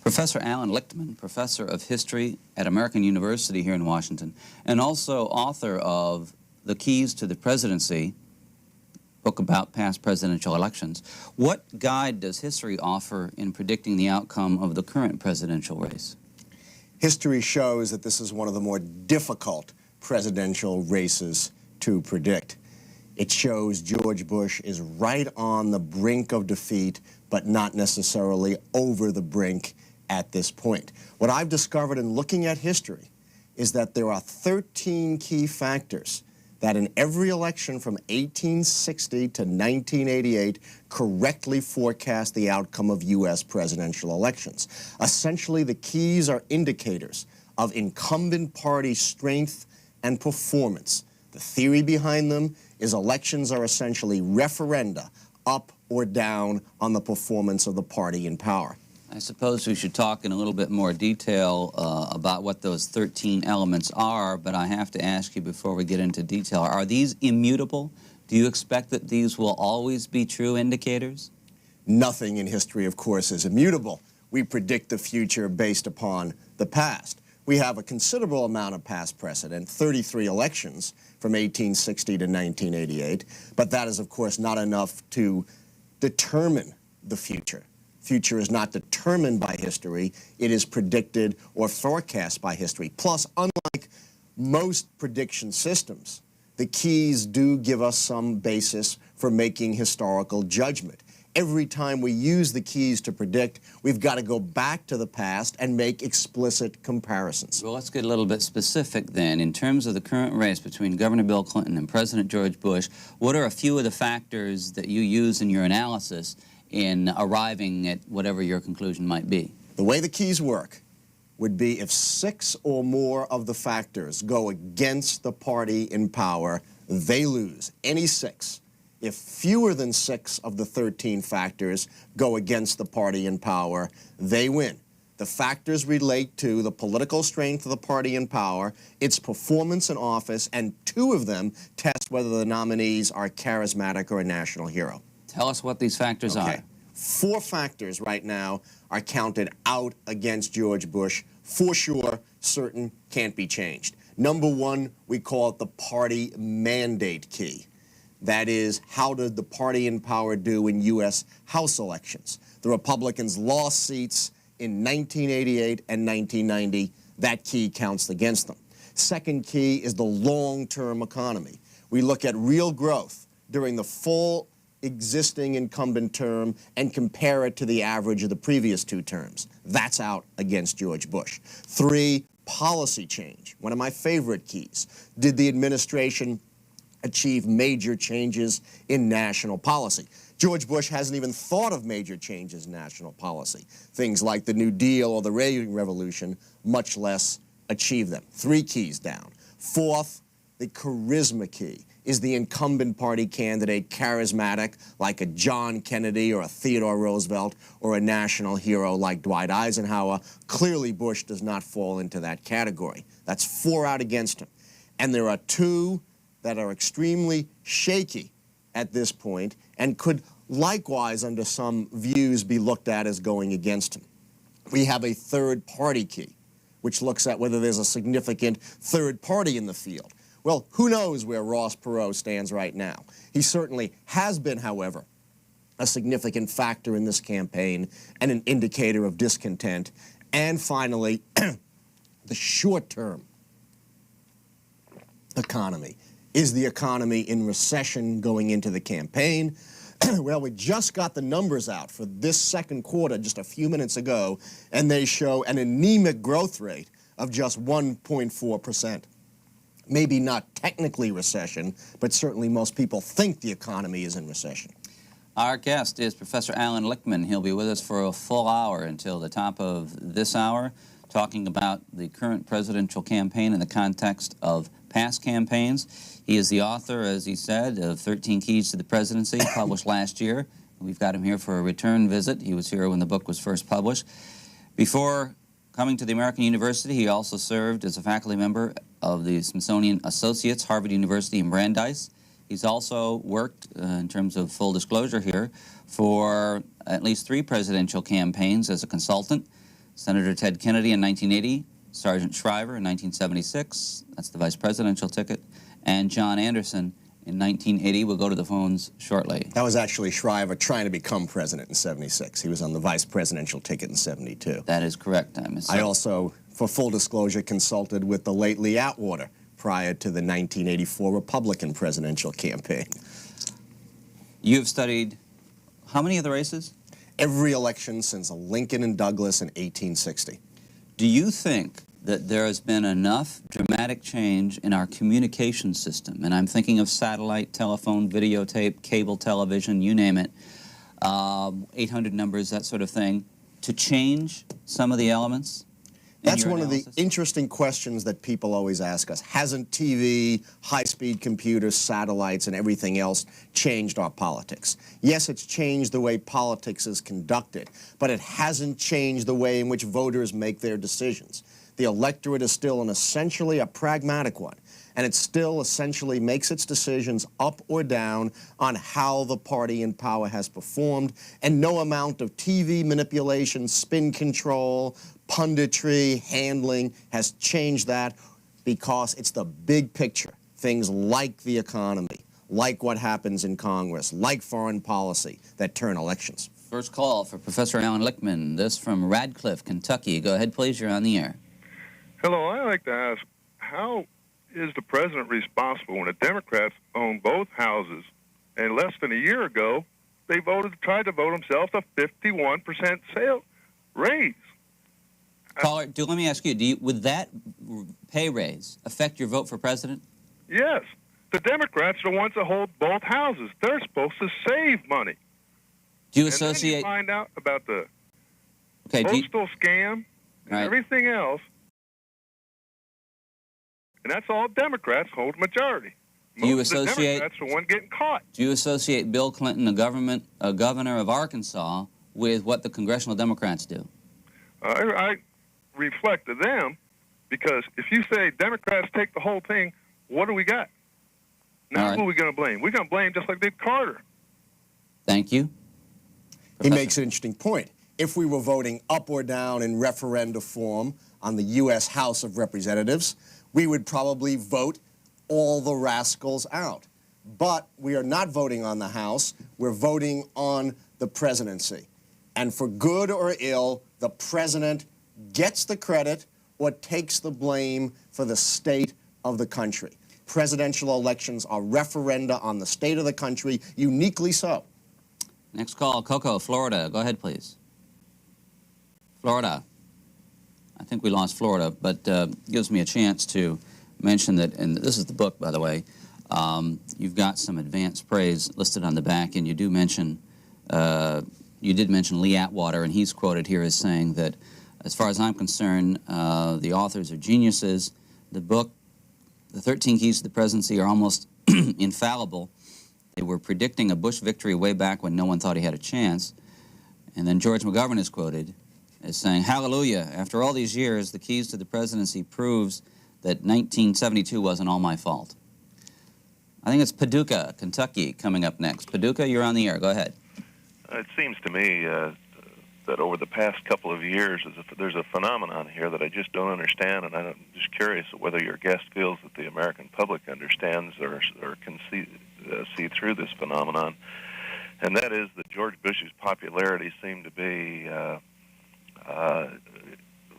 Professor Allan Lichtman, professor of history at American University here in Washington, and also author of The Keys to the Presidency, book about past presidential elections. What guide does history offer in predicting the outcome of the current presidential race? History shows that this is one of the more difficult presidential races to predict. It shows George Bush is right on the brink of defeat, but not necessarily over the brink at this point. What I've discovered in looking at history is that there are 13 key factors that in every election from 1860 to 1988 correctly forecast the outcome of U.S. presidential elections. Essentially, the keys are indicators of incumbent party strength and performance. The theory behind them is elections are essentially referenda, up or down on the performance of the party in power. I suppose we should talk in a little bit more detail about what those 13 elements are, but I have to ask you before we get into detail, are these immutable? Do you expect that these will always be true indicators? Nothing in history, of course, is immutable. We predict the future based upon the past. We have a considerable amount of past precedent, 33 elections from 1860 to 1988, but that is, of course, not enough to determine the future. Future is not determined by history, it is predicted or forecast by history. Plus, unlike most prediction systems, the keys do give us some basis for making historical judgment. Every time we use the keys to predict, we've got to go back to the past and make explicit comparisons. Well, let's get a little bit specific then. In terms of the current race between Governor Bill Clinton and President George Bush, what are a few of the factors that you use in your analysis in arriving at whatever your conclusion might be? The way the keys work would be if 6 or more of the factors go against the party in power, they lose. Any 6. If fewer than 6 of the 13 factors go against the party in power, they win. The factors relate to the political strength of the party in power, its performance in office, and 2 of them test whether the nominees are charismatic or a national hero. Tell us what these factors are. 4 factors right now are counted out against George Bush. For sure, certain, can't be changed. Number 1, we call it the party mandate key. That is, how did the party in power do in U.S. House elections? The Republicans lost seats in 1988 and 1990. That key counts against them. Second key is the long-term economy. We look at real growth during the full existing incumbent term and compare it to the average of the previous 2 terms. That's out against George Bush. 3, policy change, one of my favorite keys. Did the administration achieve major changes in national policy? George Bush hasn't even thought of major changes in national policy. Things like the New Deal or the Reagan Revolution, much less achieve them. 3 keys down. 4th, the charisma key. Is the incumbent party candidate charismatic like a John Kennedy or a Theodore Roosevelt or a national hero like Dwight Eisenhower? Clearly, Bush does not fall into that category. That's 4 out against him. And there are 2 that are extremely shaky at this point and could likewise, under some views, be looked at as going against him. We have a third party key, which looks at whether there's a significant third party in the field. Well, who knows where Ross Perot stands right now? He certainly has been, however, a significant factor in this campaign and an indicator of discontent. And finally, the short-term economy. Is the economy in recession going into the campaign? Well, we just got the numbers out for this second quarter just a few minutes ago, and they show an anemic growth rate of just 1.4%. Maybe not technically recession, but certainly most people think the economy is in recession. Our guest is Professor Allan Lichtman. He'll be with us for a full hour until the top of this hour, talking about the current presidential campaign in the context of past campaigns. He is the author, as he said, of 13 Keys to the Presidency, published last year. We've got him here for a return visit. He was here when the book was first published. Before coming to the American University, he also served as a faculty member of the Smithsonian Associates, Harvard University in Brandeis. He's also worked, in terms of full disclosure here, for at least 3 presidential campaigns as a consultant. Senator Ted Kennedy in 1980, Sergeant Shriver in 1976, that's the vice presidential ticket, and John Anderson in 1980. We'll go to the phones shortly. That was actually Shriver trying to become president in '76. He was on the vice presidential ticket in '72. That is correct. I also, for full disclosure, consulted with the late Lee Atwater prior to the 1984 Republican presidential campaign. You've studied how many of the races? Every election since Lincoln and Douglas in 1860. Do you think that there has been enough dramatic change in our communication system, and I'm thinking of satellite, telephone, videotape, cable television, you name it, 800 numbers, that sort of thing, to change some of the elements? That's one of the interesting questions that people always ask us. Hasn't TV, high-speed computers, satellites, and everything else changed our politics? Yes, it's changed the way politics is conducted, but it hasn't changed the way in which voters make their decisions. The electorate is still essentially a pragmatic one, and it still essentially makes its decisions up or down on how the party in power has performed, and no amount of TV manipulation, spin control, punditry, handling has changed that, because it's the big picture, things like the economy, like what happens in Congress, like foreign policy, that turn elections. First call for Professor Allan Lichtman, this from Radcliffe, Kentucky. Go ahead, please, you're on the air. Hello, I'd like to ask, how is the president responsible when the Democrats own both houses, and less than a year ago, they tried to vote themselves a 51% sale raise? Caller, let me ask you, would that pay raise affect your vote for president? Yes. The Democrats are the ones that hold both houses. They're supposed to save money. Do you and associate... then you find out about the postal scam and everything else, and that's all Democrats hold majority. Most of the Democrats are the one getting caught. Do you associate Bill Clinton, a governor of Arkansas, with what the congressional Democrats do? I reflect to them, because if you say Democrats take the whole thing, what do we got? Now who are we going to blame? We're going to blame just like they did Carter. Thank you. He makes an interesting point. If we were voting up or down in referenda form on the U.S. House of Representatives, we would probably vote all the rascals out. But we are not voting on the House. We're voting on the presidency. And for good or ill, the president gets the credit or takes the blame for the state of the country. Presidential elections are referenda on the state of the country, uniquely so. Next call, Coco, Florida. Go ahead, please. Florida. I think we lost Florida, but gives me a chance to mention that, and this is the book, by the way, you've got some advanced praise listed on the back, and you do mention, you did mention Lee Atwater, and he's quoted here as saying that, as far as I'm concerned, the authors are geniuses. The book, The 13 Keys to the Presidency, are almost infallible. They were predicting a Bush victory way back when no one thought he had a chance. And then George McGovern is quoted as saying, hallelujah, after all these years, the keys to the presidency proves that 1972 wasn't all my fault. I think it's Paducah, Kentucky, coming up next. Paducah, you're on the air. Go ahead. It seems to me that over the past couple of years, there's a phenomenon here that I just don't understand, and I'm just curious whether your guest feels that the American public understands or can see through this phenomenon, and that is that George Bush's popularity seemed to be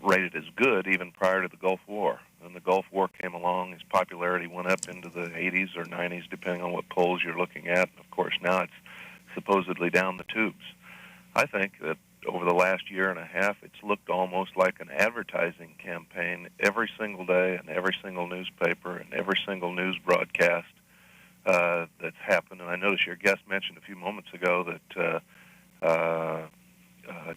rated as good even prior to the Gulf War. When the Gulf War came along, his popularity went up into the 80s or 90s, depending on what polls you're looking at. Of course, now it's supposedly down the tubes. I think that over the last year and a half, it's looked almost like an advertising campaign every single day in every single newspaper and every single news broadcast that's happened. And I noticed your guest mentioned a few moments ago that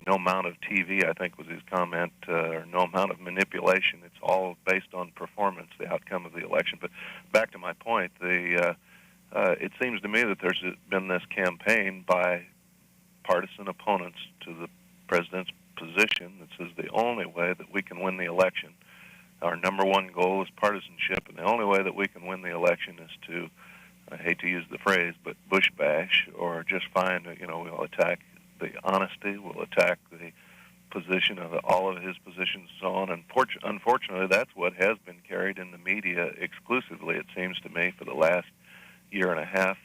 no amount of TV, I think was his comment, or no amount of manipulation. It's all based on performance, the outcome of the election. But back to my point, it seems to me that there's been this campaign by partisan opponents to the president's position that says the only way that we can win the election, our number one goal is partisanship, and the only way that we can win the election is to, I hate to use the phrase, but bush bash, or just find, we'll attack the honesty, we'll attack the position of all of his positions and so on. And unfortunately, that's what has been carried in the media exclusively, it seems to me, for the last year and a half.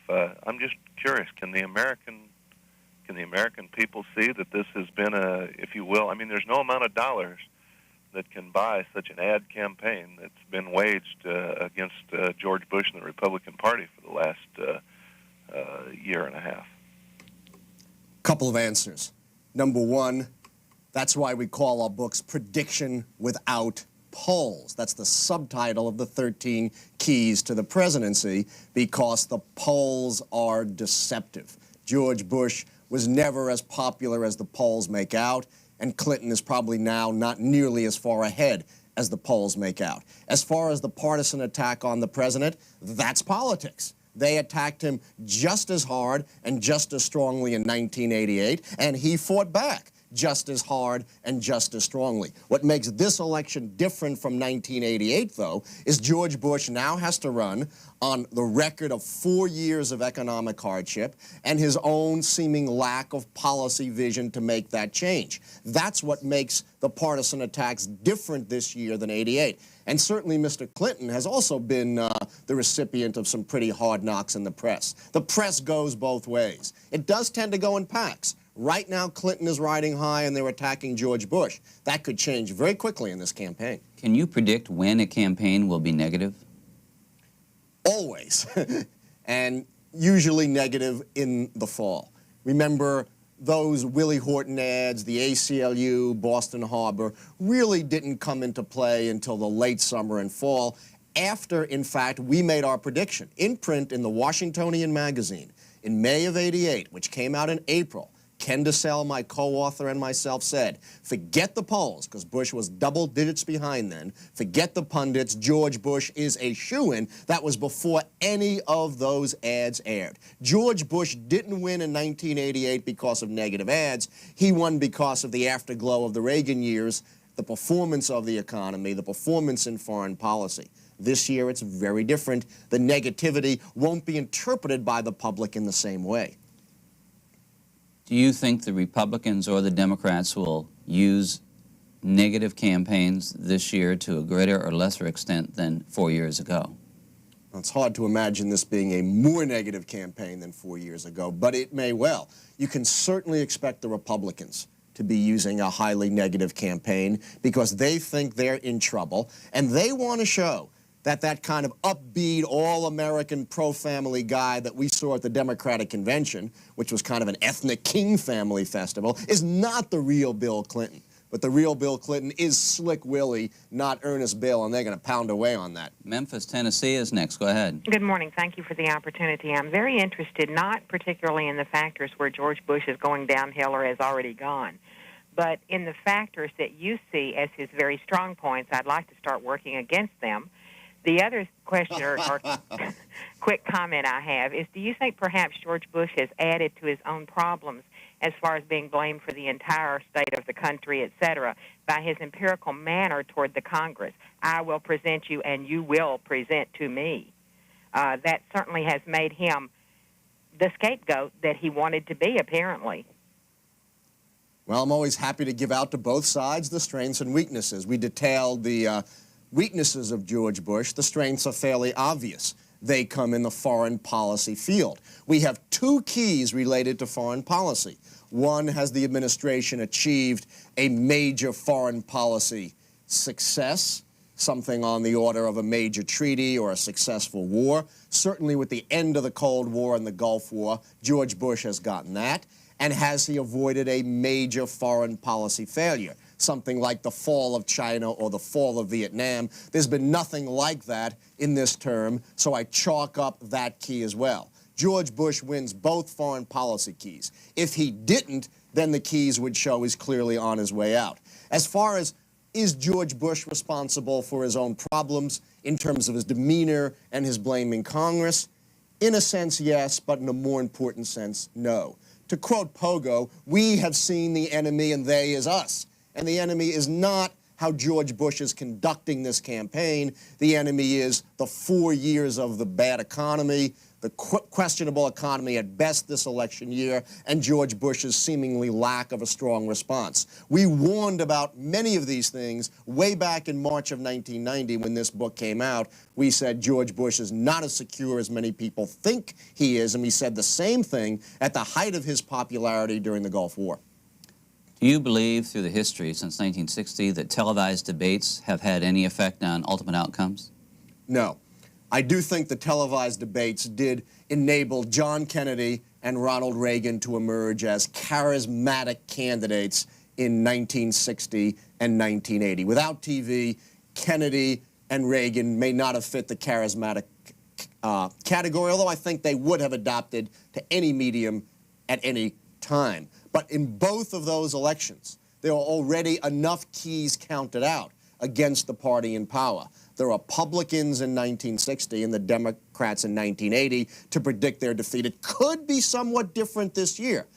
I'm just curious, can the American people see that this has been a, if you will, I mean, there's no amount of dollars that can buy such an ad campaign that's been waged against George Bush and the Republican Party for the last year and a half. Couple of answers. Number one, that's why we call our books Prediction Without Polls. That's the subtitle of the 13 Keys to the Presidency, because the polls are deceptive. George Bush was never as popular as the polls make out, and Clinton is probably now not nearly as far ahead as the polls make out. As far as the partisan attack on the president, that's politics. They attacked him just as hard and just as strongly in 1988, and he fought back just as hard and just as strongly. What makes this election different from 1988, though, is George Bush now has to run on the record of 4 years of economic hardship and his own seeming lack of policy vision to make that change. That's what makes the partisan attacks different this year than '88. And certainly Mr. Clinton has also been the recipient of some pretty hard knocks in the press. The press goes both ways. It does tend to go in packs. Right now, Clinton is riding high and they're attacking George Bush. That could change very quickly in this campaign. Can you predict when a campaign will be negative? Always. And usually negative in the fall. Remember, those Willie Horton ads, the ACLU, Boston Harbor, really didn't come into play until the late summer and fall, after, in fact, we made our prediction in print in the Washingtonian magazine in May of '88, which came out in April. Ken DeSalle, my co-author, and myself said, forget the polls, because Bush was double digits behind then. Forget the pundits. George Bush is a shoo-in. That was before any of those ads aired. George Bush didn't win in 1988 because of negative ads. He won because of the afterglow of the Reagan years, the performance of the economy, the performance in foreign policy. This year, it's very different. The negativity won't be interpreted by the public in the same way. Do you think the Republicans or the Democrats will use negative campaigns this year to a greater or lesser extent than 4 years ago? Well, it's hard to imagine this being a more negative campaign than 4 years ago, but it may well. You can certainly expect the Republicans to be using a highly negative campaign because they think they're in trouble, and they want to show that that kind of upbeat, all-American, pro-family guy that we saw at the Democratic Convention, which was kind of an ethnic king family festival, is not the real Bill Clinton. But the real Bill Clinton is Slick Willie, not Ernest Bill, and they're going to pound away on that. Memphis, Tennessee is next. Go ahead. Good morning. Thank you for the opportunity. I'm very interested, not particularly in the factors where George Bush is going downhill or has already gone, but in the factors that you see as his very strong points. I'd like to start working against them. The other question or quick comment I have is, do you think perhaps George Bush has added to his own problems as far as being blamed for the entire state of the country, et cetera, by his empirical manner toward the Congress? I will present you and you will present to me. That certainly has made him the scapegoat that he wanted to be, apparently. Well, I'm always happy to give out to both sides the strengths and weaknesses. We detailed the weaknesses of George Bush. The strengths are fairly obvious. They come in the foreign policy field. We have two keys related to foreign policy. One, has the administration achieved a major foreign policy success, something on the order of a major treaty or a successful war? Certainly with the end of the Cold War and the Gulf War, George Bush has gotten that. And has he avoided a major foreign policy failure? Something like the fall of China or the fall of Vietnam. There's been nothing like that in this term, so I chalk up that key as well. George Bush wins both foreign policy keys. If he didn't, then the keys would show he's clearly on his way out. As far as, is George Bush responsible for his own problems in terms of his demeanor and his blaming Congress? In a sense, yes, but in a more important sense, no. To quote Pogo, we have seen the enemy and they is us. And the enemy is not how George Bush is conducting this campaign. The enemy is the 4 years of the bad economy, the questionable economy at best this election year, and George Bush's seemingly lack of a strong response. We warned about many of these things way back in March of 1990 when this book came out. We said George Bush is not as secure as many people think he is, and we said the same thing at the height of his popularity during the Gulf War. Do you believe through the history since 1960 that televised debates have had any effect on ultimate outcomes? No. I do think the televised debates did enable John Kennedy and Ronald Reagan to emerge as charismatic candidates in 1960 and 1980. Without TV, Kennedy and Reagan may not have fit the charismatic category, although I think they would have adopted to any medium at any time. But in both of those elections, there were already enough keys counted out against the party in power. The Republicans in 1960 and the Democrats in 1980 to predict their defeat. It could be somewhat different this year.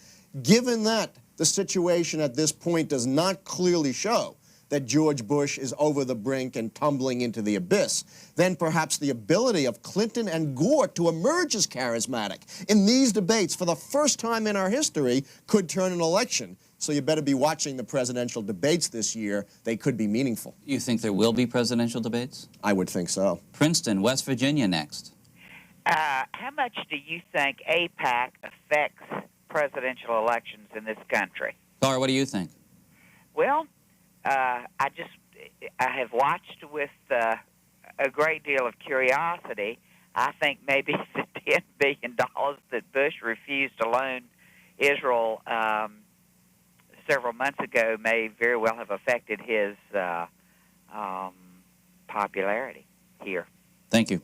Given that the situation at this point does not clearly show that George Bush is over the brink and tumbling into the abyss, then perhaps the ability of Clinton and Gore to emerge as charismatic in these debates for the first time in our history could turn an election. So you better be watching the presidential debates this year. They could be meaningful. You think there will be presidential debates? I would think so. Princeton, West Virginia next. How much do you think AIPAC affects presidential elections in this country? Laura, what do you think? Well, I have watched with a great deal of curiosity. I think maybe the $10 billion that Bush refused to loan Israel several months ago may very well have affected his popularity here. Thank you.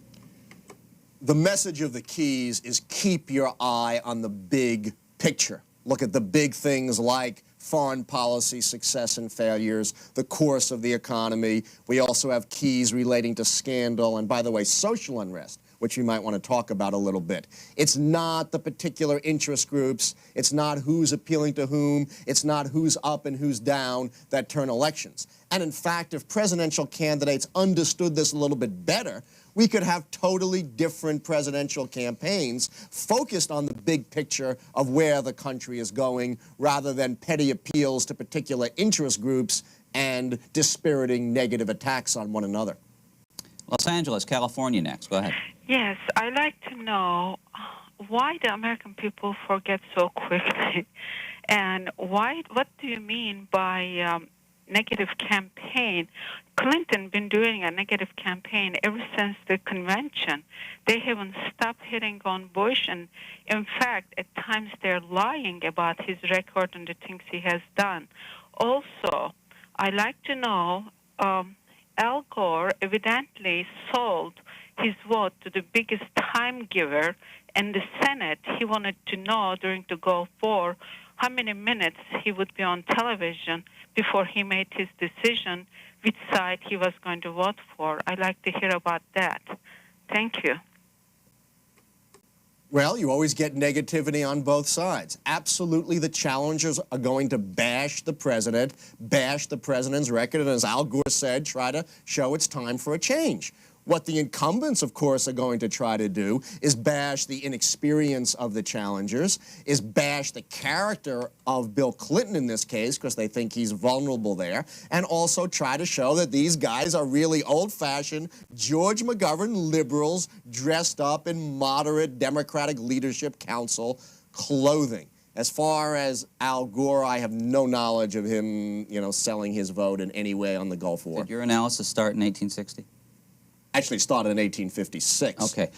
The message of the keys is keep your eye on the big picture. Look at the big things like foreign policy success and failures, the course of the economy. We also have keys relating to scandal and, by the way, social unrest, which we might want to talk about a little bit. It's not the particular interest groups. It's not who's appealing to whom. It's not who's up and who's down that turn elections. And in fact, if presidential candidates understood this a little bit better, we could have totally different presidential campaigns focused on the big picture of where the country is going rather than petty appeals to particular interest groups and dispiriting negative attacks on one another. Los Angeles, California next. Go ahead. Yes, I'd like to know why the American people forget so quickly, and what do you mean by negative campaign? Clinton been doing a negative campaign ever since the convention. They haven't stopped hitting on Bush, and in fact, at times they're lying about his record and the things he has done. Also, I'd like to know, Al Gore evidently sold his vote to the biggest time giver in the Senate. He wanted to know during the Gulf War how many minutes he would be on television before he made his decision which side he was going to vote for. I'd like to hear about that. Thank you. Well, you always get negativity on both sides. Absolutely, the challengers are going to bash the president, bash the president's record, and as Al Gore said, try to show it's time for a change. What the incumbents, of course, are going to try to do is bash the inexperience of the challengers, is bash the character of Bill Clinton in this case, because they think he's vulnerable there, and also try to show that these guys are really old-fashioned George McGovern liberals dressed up in moderate Democratic Leadership Council clothing. As far as Al Gore, I have no knowledge of him, selling his vote in any way on the Gulf War. Did your analysis start in 1860? Actually started in 1856. Okay.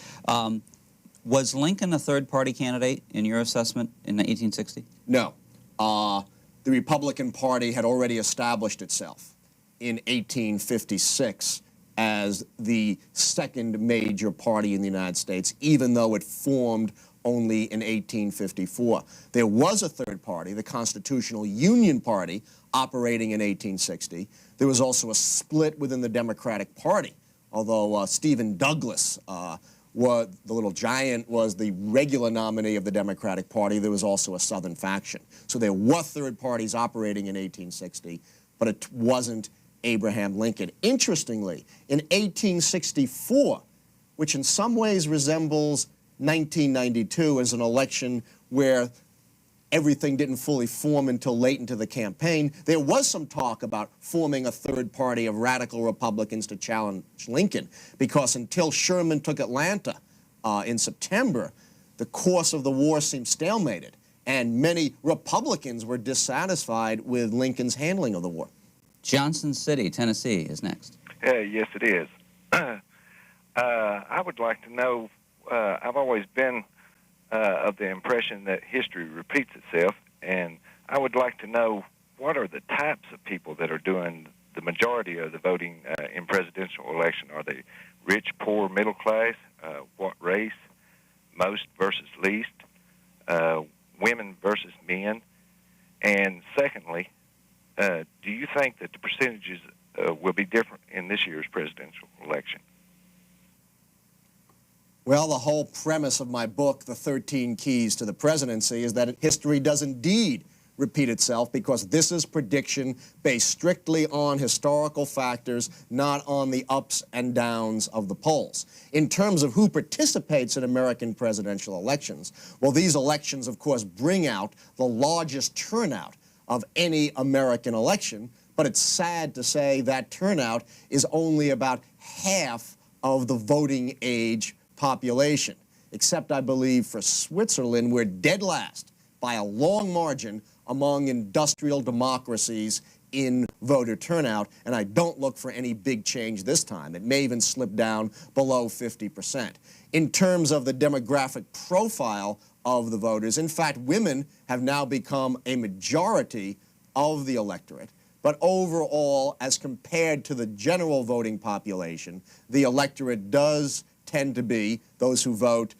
Was Lincoln a third-party candidate in your assessment in 1860? No. The Republican Party had already established itself in 1856 as the second major party in the United States, even though it formed only in 1854. There was a third party, the Constitutional Union Party, operating in 1860. There was also a split within the Democratic Party. Although Stephen Douglas, the little giant, was the regular nominee of the Democratic Party, there was also a Southern faction. So there were third parties operating in 1860, but it wasn't Abraham Lincoln. Interestingly, in 1864, which in some ways resembles 1992 as an election where everything didn't fully form until late into the campaign. There was some talk about forming a third party of radical Republicans to challenge Lincoln, because until Sherman took Atlanta in September, the course of the war seemed stalemated, and many Republicans were dissatisfied with Lincoln's handling of the war. Johnson City, Tennessee is next. Yes, it is. I would like to know, I've always been of the impression that history repeats itself, and I would like to know what are the types of people that are doing the majority of the voting in presidential election. Are they rich, poor, middle class? What race? Most versus least? Women versus men? And secondly, do you think that the percentages will be different in this year's presidential election? Well, the whole premise of my book, The 13 Keys to the Presidency, is that history does indeed repeat itself, because this is prediction based strictly on historical factors, not on the ups and downs of the polls. In terms of who participates in American presidential elections, well, these elections, of course, bring out the largest turnout of any American election, but it's sad to say that turnout is only about half of the voting age population, except, I believe, for Switzerland. We're dead last by a long margin among industrial democracies in voter turnout, and I don't look for any big change this time. It may even slip down below 50%. In terms of the demographic profile of the voters, in fact, women have now become a majority of the electorate. But overall, as compared to the general voting population, the electorate does tend to be, those who vote,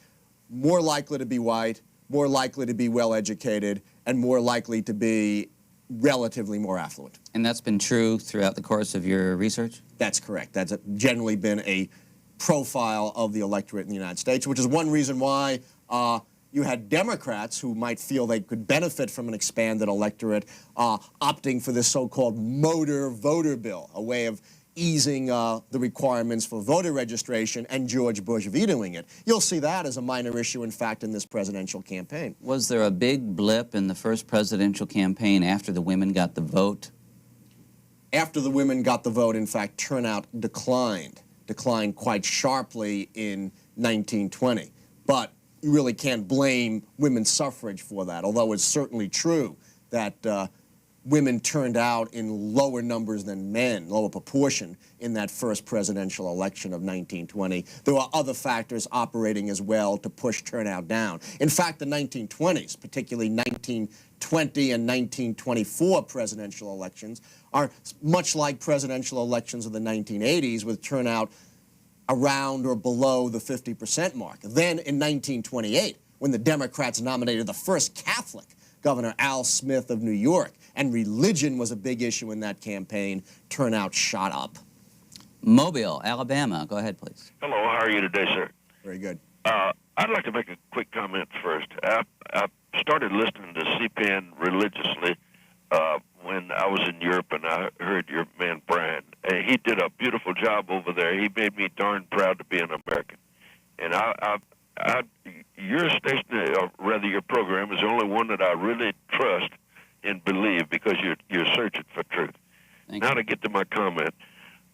more likely to be white, more likely to be well-educated, and more likely to be relatively more affluent. And that's been true throughout the course of your research? That's correct. That's generally been a profile of the electorate in the United States, which is one reason why you had Democrats who might feel they could benefit from an expanded electorate opting for this so-called motor voter bill, a way of easing the requirements for voter registration, and George Bush vetoing it. You'll see that as a minor issue, in fact, in this presidential campaign. Was there a big blip in the first presidential campaign after the women got the vote? After the women got the vote, in fact, turnout declined quite sharply in 1920. But you really can't blame women's suffrage for that, although it's certainly true that women turned out in lower numbers than men, lower proportion, in that first presidential election of 1920. There were other factors operating as well to push turnout down. In fact, the 1920s, particularly 1920 and 1924 presidential elections, are much like presidential elections of the 1980s, with turnout around or below the 50% mark. Then in 1928, when the Democrats nominated the first Catholic, Governor Al Smith of New York, and religion was a big issue in that campaign, turnout shot up. Mobile, Alabama. Go ahead, please. Hello, how are you today, sir? Very good. I'd like to make a quick comment first. I started listening to CPN religiously when I was in Europe, and I heard your man Brian. He did a beautiful job over there. He made me darn proud to be an American. And your station, or rather your program, is the only one that I really trust and believe, because you're searching for truth. Now to get to my comment.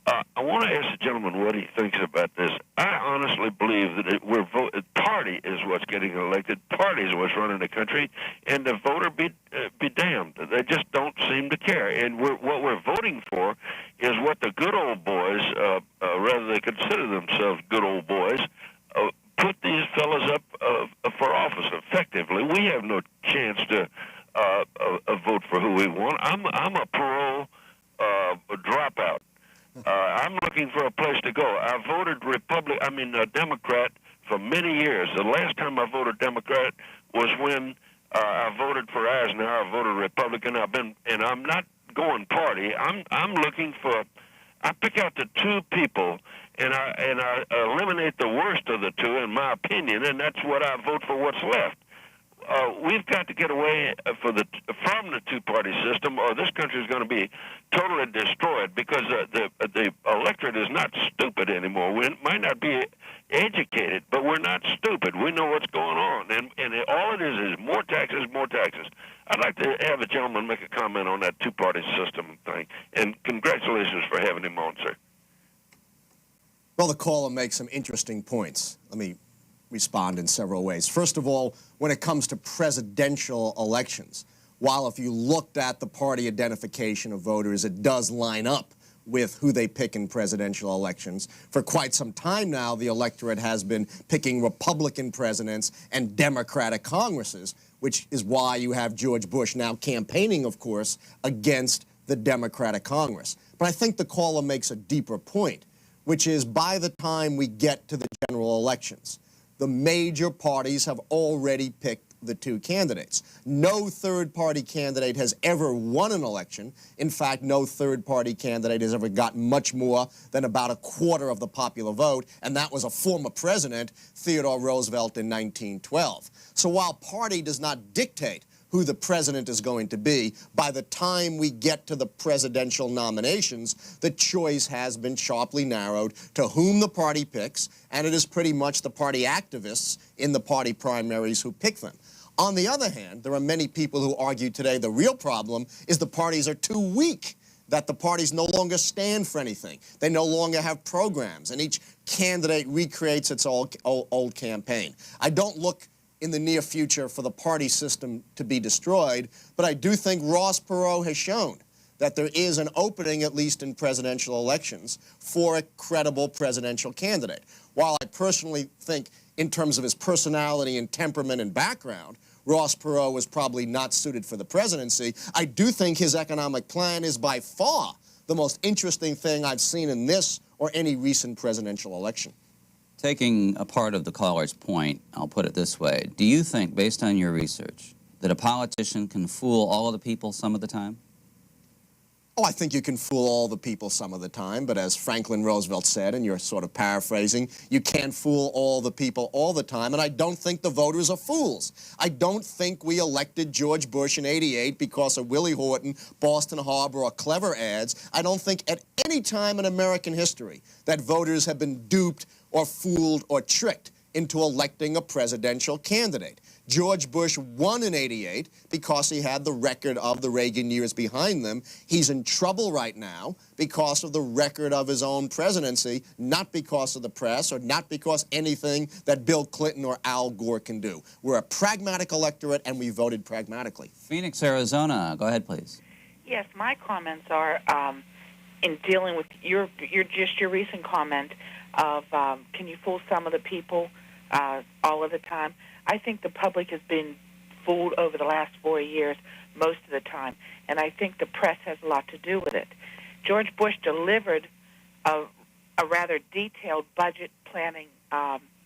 I want to ask the gentleman what he thinks about this. I honestly believe that party is what's getting elected. Party is what's running the country, and the voter be damned. They just don't seem to care. And what we're voting for is what the good old boys, rather they consider themselves good old boys, put these fellas up for office effectively. We have no chance to vote for who we want. I'm a parole dropout. I'm looking for a place to go. I voted Democrat for many years. The last time I voted Democrat was when I voted for Eisenhower. I voted Republican. I'm not going party. I'm looking for. I pick out the two people, and I eliminate the worst of the two, in my opinion, and that's what I vote for. What's left. we've got to get away from the two-party system, or this country is going to be totally destroyed. Because the electorate is not stupid anymore. We might not be educated, but we're not stupid. We know what's going on, and all it is more taxes, more taxes. I'd like to have a gentleman make a comment on that two-party system thing, and congratulations for having him on, sir. Well, the caller makes some interesting points. Let me respond in several ways. First of all, when it comes to presidential elections, while if you looked at the party identification of voters, it does line up with who they pick in presidential elections. For quite some time now, the electorate has been picking Republican presidents and Democratic Congresses, which is why you have George Bush now campaigning, of course, against the Democratic Congress. But I think the caller makes a deeper point, which is by the time we get to the general elections, the major parties have already picked the two candidates. No third-party candidate has ever won an election. In fact, no third-party candidate has ever gotten much more than about a quarter of the popular vote, and that was a former president, Theodore Roosevelt, in 1912. So while party does not dictate who the president is going to be, by the time we get to the presidential nominations, the choice has been sharply narrowed to whom the party picks, and it is pretty much the party activists in the party primaries who pick them. On the other hand, there are many people who argue today the real problem is the parties are too weak, that the parties no longer stand for anything. They no longer have programs, and each candidate recreates its old campaign. I don't look in the near future for the party system to be destroyed, but I do think Ross Perot has shown that there is an opening, at least in presidential elections, for a credible presidential candidate. While I personally think, in terms of his personality and temperament and background, Ross Perot was probably not suited for the presidency, I do think his economic plan is by far the most interesting thing I've seen in this or any recent presidential election. Taking a part of the caller's point, I'll put it this way. Do you think, based on your research, that a politician can fool all of the people some of the time? Oh, I think you can fool all the people some of the time, but as Franklin Roosevelt said, and you're sort of paraphrasing, you can't fool all the people all the time, and I don't think the voters are fools. I don't think we elected George Bush in '88 because of Willie Horton, Boston Harbor, or clever ads. I don't think at any time in American history that voters have been duped or fooled or tricked into electing a presidential candidate. George Bush won in '88 because he had the record of the Reagan years behind them. He's in trouble right now because of the record of his own presidency, not because of the press or not because anything that Bill Clinton or Al Gore can do. We're a pragmatic electorate, and we voted pragmatically. Phoenix, Arizona. Go ahead, please. Yes, my comments are in dealing with your recent comment of can you fool some of the people all of the time? I think the public has been fooled over the last 4 years most of the time, and I think the press has a lot to do with it. George Bush delivered a rather detailed budget planning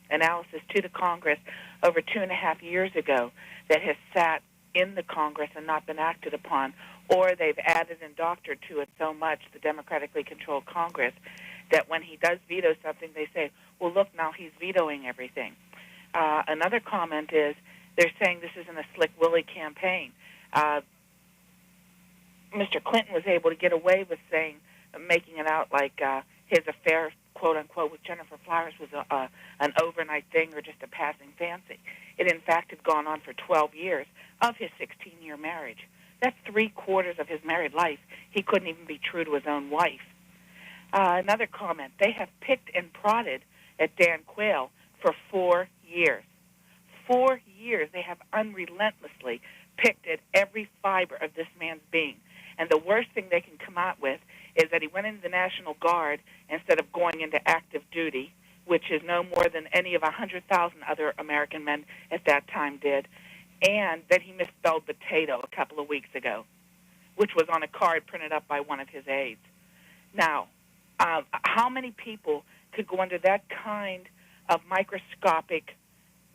analysis to the Congress over 2.5 years ago that has sat in the Congress and not been acted upon, or they've added and doctored to it so much, the democratically controlled Congress, that when he does veto something, they say, well, look, now he's vetoing everything. Another comment is they're saying this isn't a Slick Willie campaign. Mr. Clinton was able to get away with making it out like his affair, quote unquote, with Jennifer Flowers was an overnight thing or just a passing fancy. It, in fact, had gone on for 12 years of his 16-year marriage. That's 3/4 of his married life. He couldn't even be true to his own wife. Another comment, they have picked and prodded at Dan Quayle for 4 years. 4 years they have unrelentlessly picked at every fiber of this man's being. And the worst thing they can come out with is that he went into the National Guard instead of going into active duty, which is no more than any of 100,000 other American men at that time did, and that he misspelled potato a couple of weeks ago, which was on a card printed up by one of his aides. Now, how many people could go under that kind of microscopic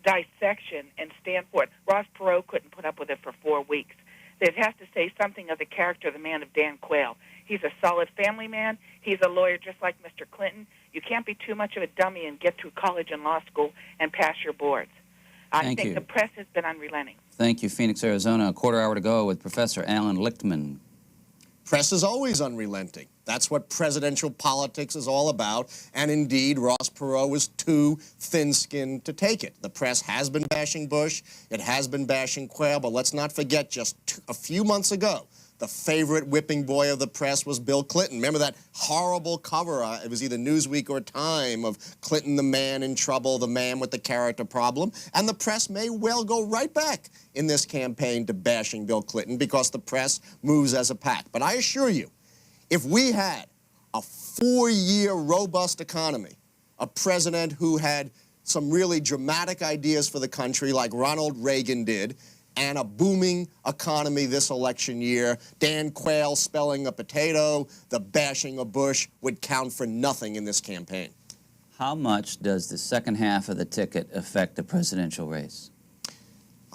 dissection and stand for it? Ross Perot couldn't put up with it for 4 weeks. It has to say something of the character of the man of Dan Quayle. He's a solid family man. He's a lawyer just like Mr. Clinton. You can't be too much of a dummy and get through college and law school and pass your boards. I Thank think you. the press has been unrelenting. Thank you, Phoenix, Arizona. A quarter hour to go with Professor Allan Lichtman. Press is always unrelenting. That's what presidential politics is all about, and indeed, Ross Perot was too thin-skinned to take it. The press has been bashing Bush, it has been bashing Quayle, but let's not forget just a few months ago, the favorite whipping boy of the press was Bill Clinton. Remember that horrible cover, it was either Newsweek or Time, of Clinton the man in trouble, the man with the character problem, and the press may well go right back in this campaign to bashing Bill Clinton because the press moves as a pack. But I assure you, if we had a 4-year robust economy, a president who had some really dramatic ideas for the country like Ronald Reagan did, and a booming economy this election year, Dan Quayle spelling a potato, the bashing of Bush would count for nothing in this campaign. How much does the second half of the ticket affect the presidential race?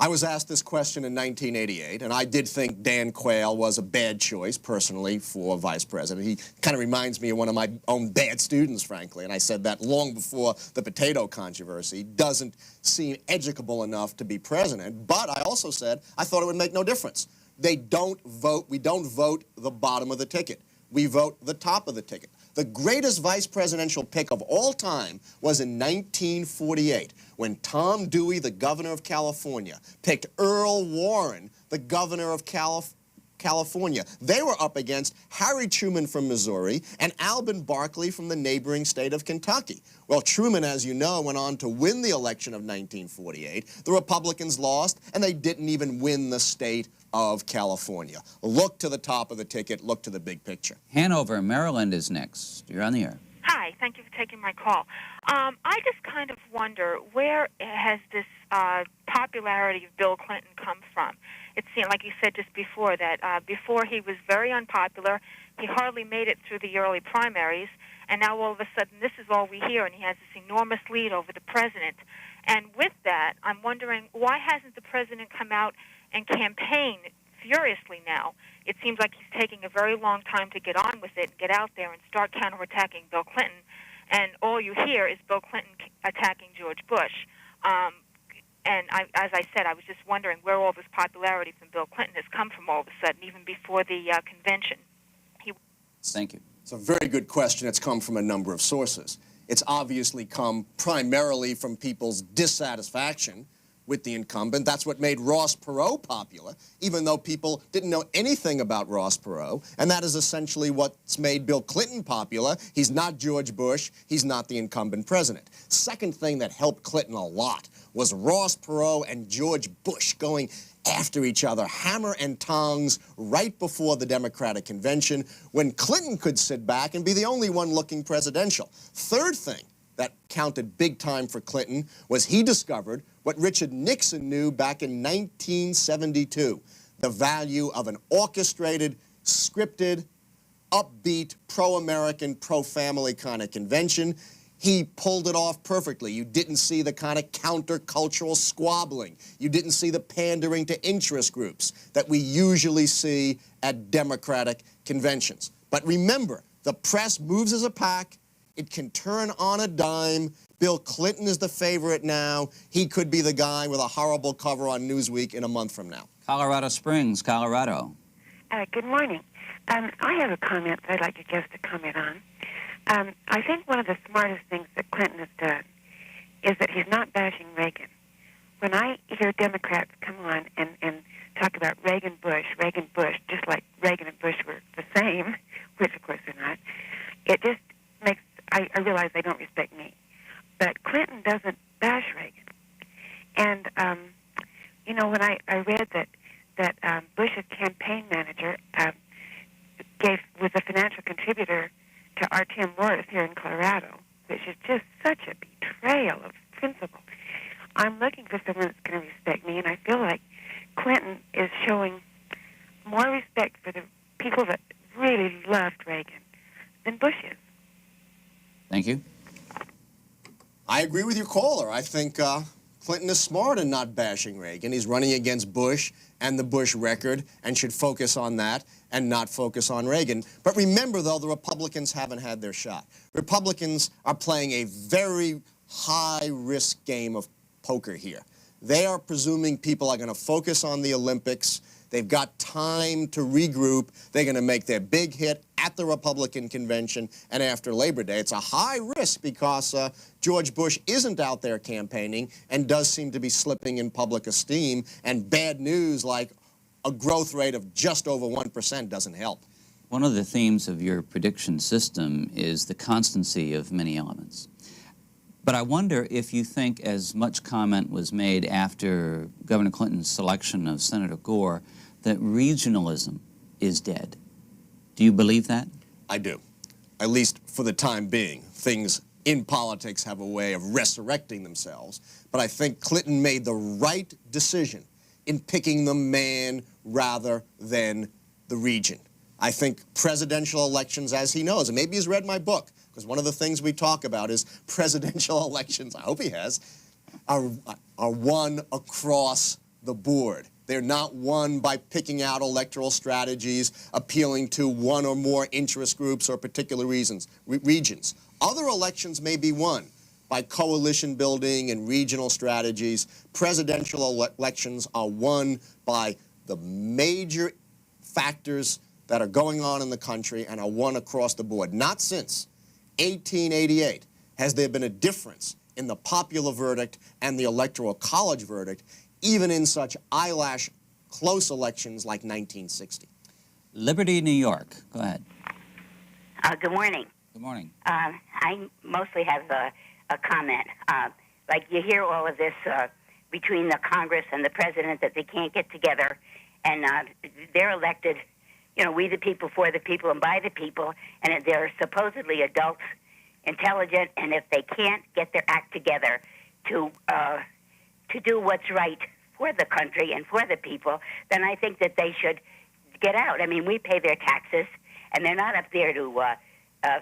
I was asked this question in 1988, and I did think Dan Quayle was a bad choice, personally, for vice president. He kind of reminds me of one of my own bad students, frankly, and I said that long before the potato controversy. Doesn't seem educable enough to be president, but I also said I thought it would make no difference. We don't vote the bottom of the ticket. We vote the top of the ticket. The greatest vice presidential pick of all time was in 1948, when Tom Dewey, the governor of California, picked Earl Warren, the governor of California. They were up against Harry Truman from Missouri and Alban Barkley from the neighboring state of Kentucky. Well, Truman, as you know, went on to win the election of 1948. The Republicans lost, and they didn't even win the state of California. Look to the top of the ticket, look to the big picture. Hanover, Maryland is next. You're on the air. Hi, thank you for taking my call. I just kind of wonder, where has this popularity of Bill Clinton come from? It seemed, like you said just before, that before he was very unpopular, he hardly made it through the early primaries, and now all of a sudden this is all we hear, and he has this enormous lead over the president. And with that, I'm wondering, why hasn't the president come out and campaign furiously now? It seems like he's taking a very long time to get on with it and get out there and start counterattacking Bill Clinton. And all you hear is Bill Clinton attacking George Bush. As I said, I was just wondering where all this popularity from Bill Clinton has come from all of a sudden, even before the convention. Thank you. It's a very good question. It's come from a number of sources. It's obviously come primarily from people's dissatisfaction with the incumbent. That's what made Ross Perot popular, even though people didn't know anything about Ross Perot. And that is essentially what's made Bill Clinton popular. He's not George Bush. He's not the incumbent president. Second thing that helped Clinton a lot was Ross Perot and George Bush going after each other, hammer and tongs, right before the Democratic convention, when Clinton could sit back and be the only one looking presidential. Third thing that counted big time for Clinton was he discovered what Richard Nixon knew back in 1972, the value of an orchestrated, scripted, upbeat, pro-American, pro-family kind of convention. He pulled it off perfectly. You didn't see the kind of counter-cultural squabbling. You didn't see the pandering to interest groups that we usually see at Democratic conventions. But remember, the press moves as a pack. It can turn on a dime. Bill Clinton is the favorite now. He could be the guy with a horrible cover on Newsweek in a month from now. Colorado Springs, Colorado. Good morning. I have a comment that I'd like your guest to comment on. I think one of the smartest things that Clinton has done is that he's not bashing Reagan. When I hear Democrats come on and talk about Reagan, Bush, just like Reagan and Bush were the same, which of course they're not, it just makes, I realize they don't respect me. But Clinton doesn't bash Reagan. And, you know, when I read that Bush's campaign manager was a financial contributor to R.T.M. Morris here in Colorado, which is just such a betrayal of principle. I'm looking for someone that's going to respect me, and I feel like Clinton is showing more respect for the people that really loved Reagan than Bush is. Thank you. I agree with your caller. I think Clinton is smart in not bashing Reagan. He's running against Bush and the Bush record and should focus on that and not focus on Reagan. But remember, though, the Republicans haven't had their shot. Republicans are playing a very high-risk game of poker here. They are presuming people are going to focus on the Olympics. They've got time to regroup. They're going to make their big hit at the Republican convention and after Labor Day. It's a high risk because George Bush isn't out there campaigning and does seem to be slipping in public esteem, and bad news like a growth rate of just over 1% doesn't help. One of the themes of your prediction system is the constancy of many elements. But I wonder if you think as much comment was made after Governor Clinton's selection of Senator Gore that regionalism is dead. Do you believe that? I do, at least for the time being. Things in politics have a way of resurrecting themselves, but I think Clinton made the right decision in picking the man rather than the region. I think presidential elections, as he knows, and maybe he's read my book, because one of the things we talk about is presidential elections, I hope he has, are won across the board. They're not won by picking out electoral strategies, appealing to one or more interest groups or particular regions. Other elections may be won by coalition building and regional strategies. Presidential elections are won by the major factors that are going on in the country and are won across the board. Not since 1888 has there been a difference in the popular verdict and the Electoral College verdict, even in such eyelash close elections like 1960. Liberty, New York. Go ahead. Good morning. Good morning. I mostly have a comment. Like you hear all of this between the Congress and the president that they can't get together, and they're elected, you know, we the people, for the people, and by the people, and they're supposedly adults, intelligent, and if they can't get their act together to do what's right for the country and for the people, then I think that they should get out. I mean, we pay their taxes, and they're not up there to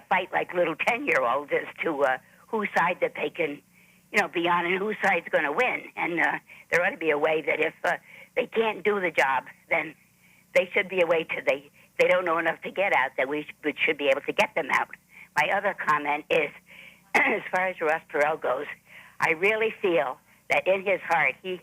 fight like little 10-year-olds as to whose side that they can, you know, be on and whose side's going to win. And there ought to be a way that if they can't do the job, then they should be a way to, they don't know enough to get out, that we should be able to get them out. My other comment is, as far as Ross Perot goes, I really feel that in his heart he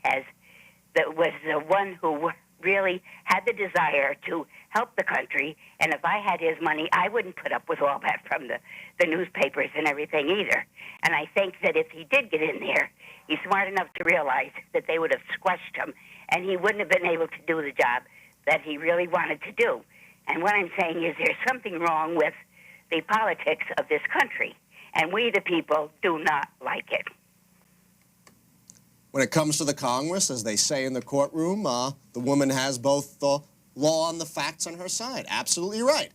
was the one who really had the desire to help the country, and if I had his money, I wouldn't put up with all that from the newspapers and everything either. And I think that if he did get in there, he's smart enough to realize that they would have squashed him, and he wouldn't have been able to do the job that he really wanted to do. And what I'm saying is there's something wrong with the politics of this country, and we the people do not like it. When it comes to the Congress, as they say in the courtroom, the woman has both the law and the facts on her side. Absolutely right.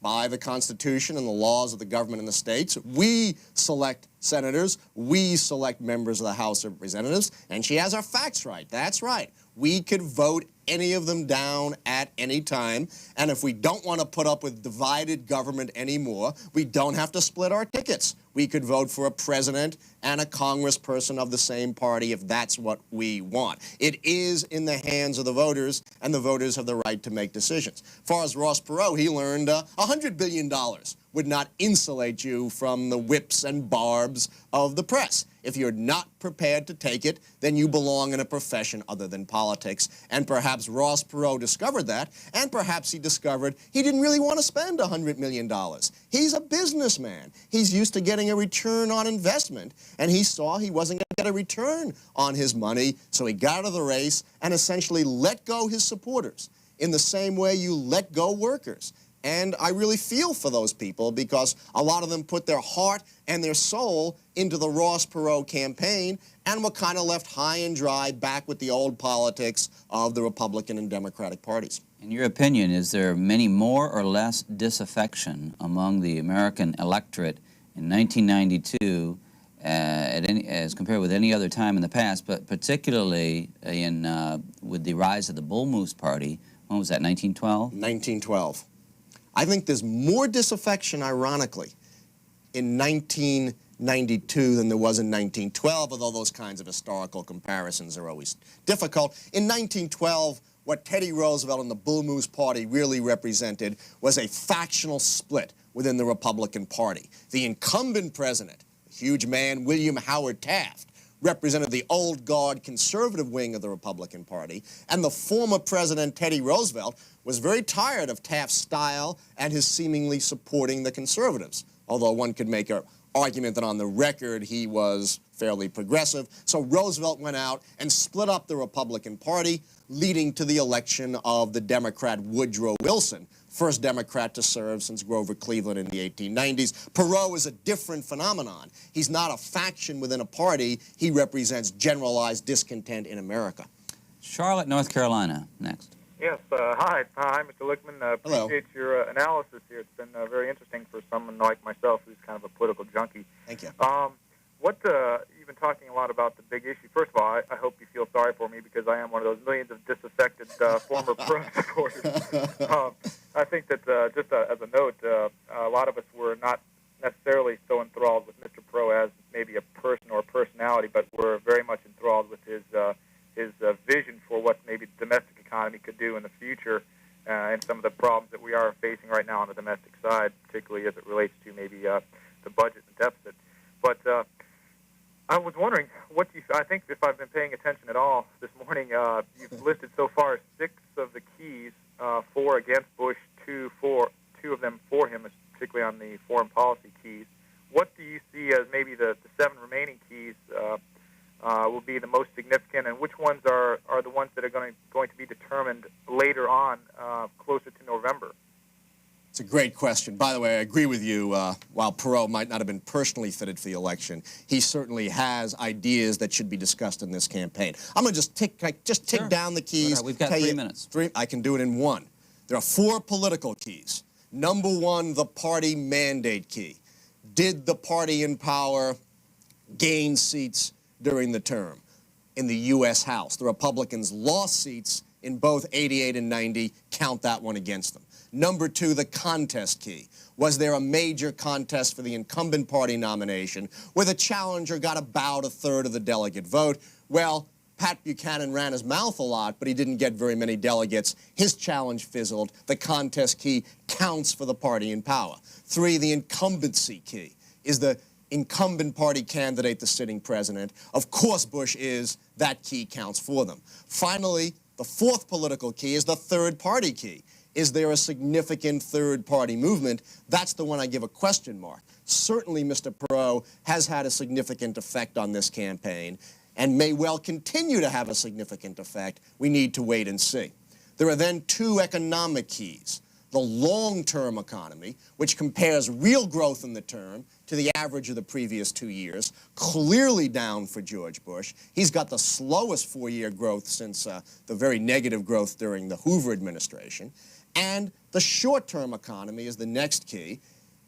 By the Constitution and the laws of the government in the states, we select senators, we select members of the House of Representatives, and she has our facts right. That's right. We could vote any of them down at any time, and if we don't want to put up with divided government anymore, we don't have to split our tickets. We could vote for a president and a congressperson of the same party if that's what we want. It is in the hands of the voters, and the voters have the right to make decisions. As far as Ross Perot, he learned $100 billion would not insulate you from the whips and barbs of the press. If you're not prepared to take it, then you belong in a profession other than politics. And perhaps Ross Perot discovered that, and perhaps he discovered he didn't really want to spend $100 million. He's a businessman. He's used to getting a return on investment, and he saw he wasn't going to get a return on his money, so he got out of the race and essentially let go his supporters in the same way you let go workers. And I really feel for those people because a lot of them put their heart and their soul into the Ross Perot campaign and were kind of left high and dry back with the old politics of the Republican and Democratic parties. In your opinion, is there many more or less disaffection among the American electorate in 1992 as compared with any other time in the past, but particularly with the rise of the Bull Moose Party? When was that, 1912? 1912. I think there's more disaffection, ironically, in 1992 than there was in 1912, although those kinds of historical comparisons are always difficult. In 1912, what Teddy Roosevelt and the Bull Moose Party really represented was a factional split within the Republican Party. The incumbent president, the huge man William Howard Taft, represented the old guard conservative wing of the Republican Party, and the former President Teddy Roosevelt was very tired of Taft's style and his seemingly supporting the conservatives, although one could make an argument that on the record he was fairly progressive. So Roosevelt went out and split up the Republican Party, leading to the election of the Democrat Woodrow Wilson, first Democrat to serve since Grover Cleveland in the 1890s. Perot is a different phenomenon. He's not a faction within a party. He represents generalized discontent in America. Charlotte, North Carolina, next. Yes, hi, Mr. Lichtman. Hello. Appreciate your analysis here. It's been very interesting for someone like myself who's kind of a political junkie. Thank you. You've been talking a lot about the big issue. First of all, I hope you feel sorry for me because I am one of those millions of disaffected former pro supporters. I think that, just as a note, a lot of us were not necessarily so enthralled with Mr. Pro as maybe a person or a personality, but were very much enthralled with his vision for what maybe the domestic economy could do in the future, and some of the problems that we are facing right now on the domestic side, particularly as it relates to maybe the budget and deficit. But I was wondering, I think if I've been paying attention at all this morning, you've listed so far 6 of the keys, 4 against Bush, 2 of them for him, particularly on the foreign policy keys. What do you see as maybe the 7 remaining keys will be the most significant, and which ones are the ones that are going to be determined later on, closer to November? It's a great question. By the way, I agree with you. While Perot might not have been personally fitted for the election, he certainly has ideas that should be discussed in this campaign. I'm going to just tick down the keys. We've got 3 minutes. I can do it in one. There are 4 political keys. Number 1, the party mandate key. Did the party in power gain seats during the term? In the U.S. House, the Republicans lost seats in both 88 and 90. Count that one against them. Number 2, the contest key. Was there a major contest for the incumbent party nomination where the challenger got about 1/3 of the delegate vote? Well, Pat Buchanan ran his mouth a lot, but he didn't get very many delegates. His challenge fizzled. The contest key counts for the party in power. 3, the incumbency key. Is the incumbent party candidate the sitting president? Of course Bush is. That key counts for them. Finally, the 4th political key is the third party key. Is there a significant third-party movement? That's the one I give a question mark. Certainly, Mr. Perot has had a significant effect on this campaign and may well continue to have a significant effect. We need to wait and see. There are then 2 economic keys. The long-term economy, which compares real growth in the term to the average of the previous 2 years, clearly down for George Bush. He's got the slowest 4-year growth since the very negative growth during the Hoover administration. And the short-term economy is the next key.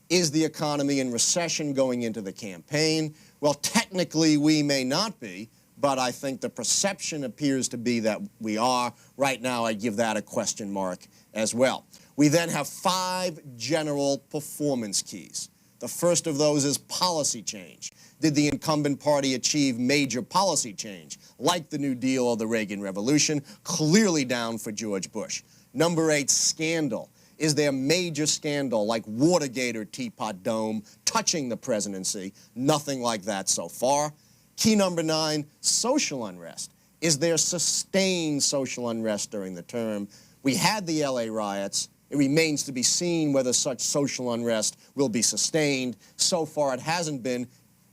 Is the economy in recession going into the campaign? Well, technically we may not be, but I think the perception appears to be that we are. Right now I give that a question mark as well. We then have 5 general performance keys. The first of those is policy change. Did the incumbent party achieve major policy change, like the New Deal or the Reagan Revolution? Clearly down for George Bush. Number 8, scandal. Is there major scandal like Watergate or Teapot Dome touching the presidency? Nothing like that so far. Key number 9, social unrest. Is there sustained social unrest during the term? We had the LA riots. It remains to be seen whether such social unrest will be sustained. So far it hasn't been.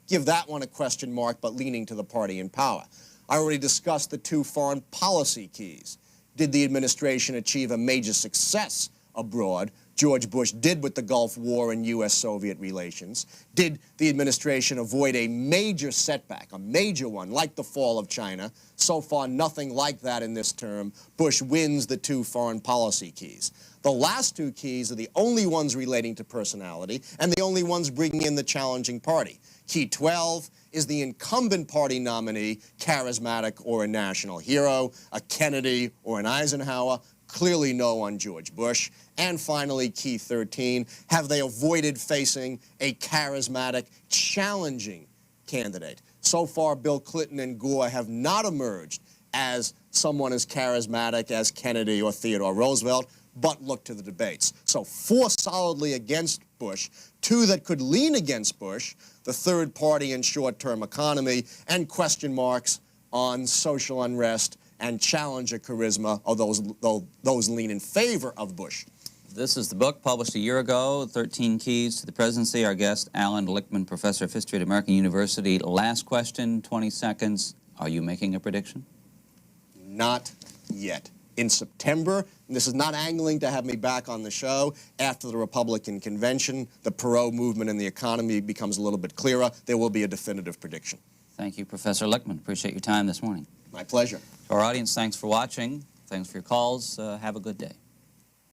Give that one a question mark, but leaning to the party in power. I already discussed the 2 foreign policy keys. Did the administration achieve a major success abroad? George Bush did with the Gulf War and U.S.-Soviet relations. Did the administration avoid a major setback, a major one, like the fall of China? So far, nothing like that in this term. Bush wins the 2 foreign policy keys. The last 2 keys are the only ones relating to personality and the only ones bringing in the challenging party. Key 12 is the incumbent party nominee charismatic or a national hero, a Kennedy or an Eisenhower? Clearly no on George Bush. And finally, key 13, have they avoided facing a charismatic, challenging candidate? So far, Bill Clinton and Gore have not emerged as someone as charismatic as Kennedy or Theodore Roosevelt, but look to the debates. So 4 solidly against Bush, two that could lean against Bush, the third party and short-term economy, and question marks on social unrest and challenger charisma, or those lean in favor of Bush. This is the book published a year ago, 13 Keys to the Presidency. Our guest, Allan Lichtman, Professor of History at American University. Last question, 20 seconds. Are you making a prediction? Not yet. In September, and this is not angling to have me back on the show, after the Republican convention, the Perot movement and the economy becomes a little bit clearer, there will be a definitive prediction. Thank you, Professor Lichtman. Appreciate your time this morning. My pleasure. To our audience, thanks for watching. Thanks for your calls. Have a good day.